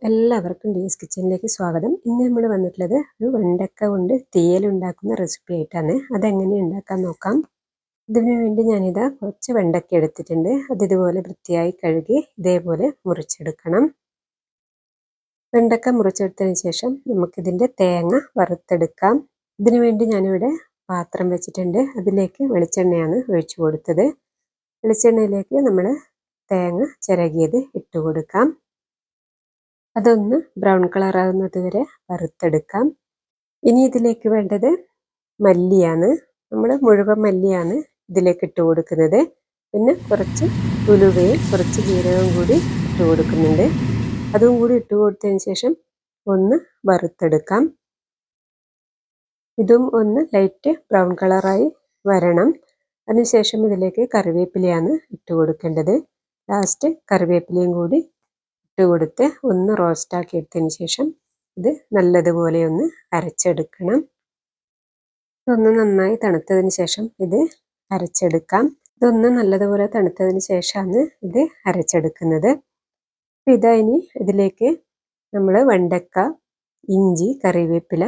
എല്ലാവർക്കും ഡീസ് കിച്ചണിലേക്ക് സ്വാഗതം. ഇന്ന് നമ്മൾ വന്നിട്ടുള്ളത് ഒരു വെണ്ടക്ക കൊണ്ട് തീയൽ ഉണ്ടാക്കുന്ന റെസിപ്പി ആയിട്ടാണ്. അതെങ്ങനെ ഉണ്ടാക്കാൻ നോക്കാം. ഇതിനു വേണ്ടി ഞാനിതാ കുറച്ച് വെണ്ടക്ക എടുത്തിട്ടുണ്ട്. അത് ഇതുപോലെ വൃത്തിയായി കഴുകി ഇതേപോലെ മുറിച്ചെടുക്കണം. വെണ്ടക്ക മുറിച്ചെടുത്തതിന് ശേഷം നമുക്കിതിൻ്റെ തേങ്ങ വറുത്തെടുക്കാം. ഇതിനു വേണ്ടി ഞാനിവിടെ പാത്രം വെച്ചിട്ടുണ്ട്. അതിലേക്ക് വെളിച്ചെണ്ണയാണ് ഒഴിച്ചു കൊടുത്തത്. വെളിച്ചെണ്ണയിലേക്ക് നമ്മൾ തേങ്ങ ചിരകിയത് ഇട്ട് കൊടുക്കാം. അതൊന്ന് ബ്രൗൺ കളർ ആകുന്നത് വരെ വറുത്തെടുക്കാം. ഇനി ഇതിലേക്ക് വേണ്ടത് മല്ലിയാണ്. നമ്മൾ മുഴുവൻ മല്ലിയാണ് ഇതിലേക്ക് ഇട്ട് കൊടുക്കുന്നത്. പിന്നെ കുറച്ച് ഉലുവയും കുറച്ച് ജീരകവും കൂടി ഇട്ട് കൊടുക്കുന്നുണ്ട്. അതും കൂടി ഇട്ട് കൊടുത്തതിന് ശേഷം ഒന്ന് വറുത്തെടുക്കാം. ഇതും ഒന്ന് ലൈറ്റ് ബ്രൗൺ കളറായി വരണം. അതിനുശേഷം ഇതിലേക്ക് കറിവേപ്പിലയാണ് ഇട്ട് കൊടുക്കേണ്ടത്. ലാസ്റ്റ് കറിവേപ്പിലയും കൂടി ഇട്ട് കൊടുത്ത് ഒന്ന് റോസ്റ്റാക്കി എടുത്തതിന് ശേഷം ഇത് നല്ലതുപോലെ ഒന്ന് അരച്ചെടുക്കണം. ഇതൊന്ന് നന്നായി തണുത്തതിന് ശേഷം ഇത് അരച്ചെടുക്കാം. ഇതൊന്ന് നല്ലതുപോലെ തണുത്തതിന് ശേഷമാണ് ഇത് അരച്ചെടുക്കുന്നത്. ഇനി ഇതിലേക്ക് നമ്മൾ വെണ്ടക്ക, ഇഞ്ചി, കറിവേപ്പില,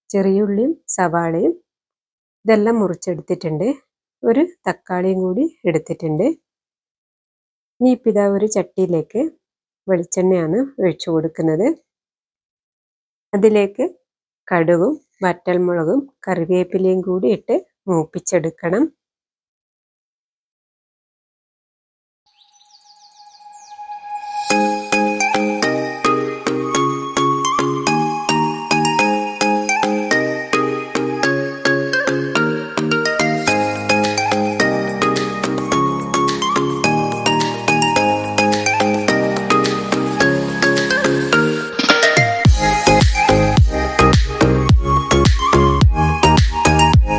ചെറിയുള്ളിയും സവാളയും ഇതെല്ലാം മുറിച്ചെടുത്തിട്ടുണ്ട്. ഒരു തക്കാളിയും കൂടി എടുത്തിട്ടുണ്ട്. ഇനിയിപ്പോൾ ഇതാ ഒരു ചട്ടിയിലേക്ക് വെളിച്ചെണ്ണയാണ് ഒഴിച്ചു കൊടുക്കുന്നത്. അതിലേക്ക് കടുകും വറ്റൽമുളകും കറിവേപ്പിലയും കൂടി ഇട്ട് മൂപ്പിച്ചെടുക്കണം.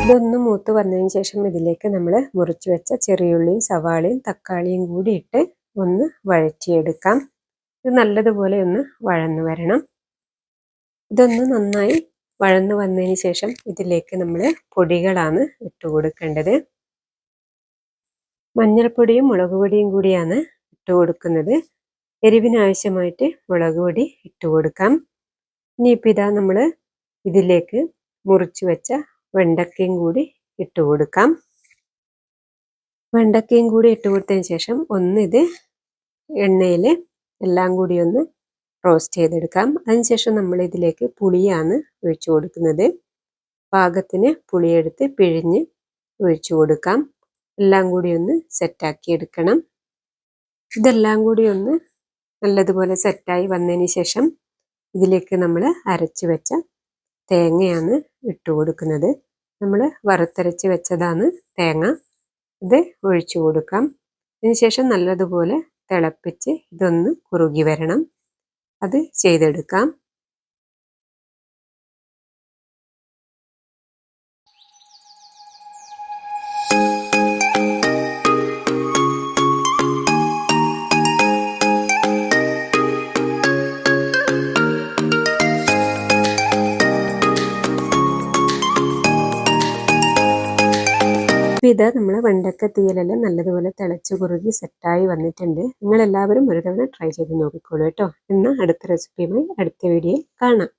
ഇതൊന്ന് മൂത്ത് വന്നതിന് ശേഷം ഇതിലേക്ക് നമ്മൾ മുറിച്ച് വെച്ച ചെറിയുള്ളിയും സവാളയും തക്കാളിയും കൂടി ഇട്ട് ഒന്ന് വഴറ്റിയെടുക്കാം. ഇത് നല്ലതുപോലെ ഒന്ന് വഴന്നു വരണം. ഇതൊന്ന് നന്നായി വഴന്നു വന്നതിന് ശേഷം ഇതിലേക്ക് നമ്മൾ പൊടികളാണ് ഇട്ട് കൊടുക്കേണ്ടത്. മഞ്ഞൾപ്പൊടിയും മുളക് പൊടിയും കൂടിയാണ് ഇട്ട് കൊടുക്കുന്നത്. എരിവിനാവശ്യമായിട്ട് മുളക് പൊടി ഇട്ട് കൊടുക്കാം. ഇനിയിപ്പോൾ ഇതാ നമ്മൾ ഇതിലേക്ക് മുറിച്ച് വെച്ച വെണ്ടക്കയും കൂടി ഇട്ട് കൊടുക്കാം. വെണ്ടക്കയും കൂടി ഇട്ട് കൊടുത്തതിന് ശേഷം ഒന്ന് ഇത് എണ്ണയിൽ എല്ലാം കൂടി ഒന്ന് റോസ്റ്റ് ചെയ്തെടുക്കാം. അതിനുശേഷം നമ്മൾ ഇതിലേക്ക് പുളിയാണ് ഒഴിച്ചു കൊടുക്കുന്നത്. പാകത്തിന് പുളിയെടുത്ത് പിഴിഞ്ഞ് ഒഴിച്ചു കൊടുക്കാം. എല്ലാം കൂടി ഒന്ന് സെറ്റാക്കി എടുക്കണം. ഇതെല്ലാം കൂടി ഒന്ന് നല്ലതുപോലെ സെറ്റായി വന്നതിന് ശേഷം ഇതിലേക്ക് നമ്മൾ അരച്ച് വെച്ച തേങ്ങയാണ് ഇട്ട് കൊടുക്കുന്നത്. നമ്മൾ വറുത്തരച്ച് വെച്ചതാണ് തേങ്ങ. ഇത് ഒഴിച്ചു കൊടുക്കാം. അതിനുശേഷം നല്ലതുപോലെ തിളപ്പിച്ച് ഇതൊന്ന് കുറുകി വരണം. അത് ചെയ്തെടുക്കാം. ഇത് നമ്മൾ വെണ്ടക്ക തീയലെല്ലാം നല്ലതുപോലെ തിളച്ച് കുറുകി സെറ്റായി വന്നിട്ടുണ്ട്. നിങ്ങളെല്ലാവരും ഒരു തവണ ട്രൈ ചെയ്ത് നോക്കിക്കോളൂ കേട്ടോ. എന്നാൽ അടുത്ത റെസിപ്പിയുമായി അടുത്ത വീഡിയോയിൽ കാണാം.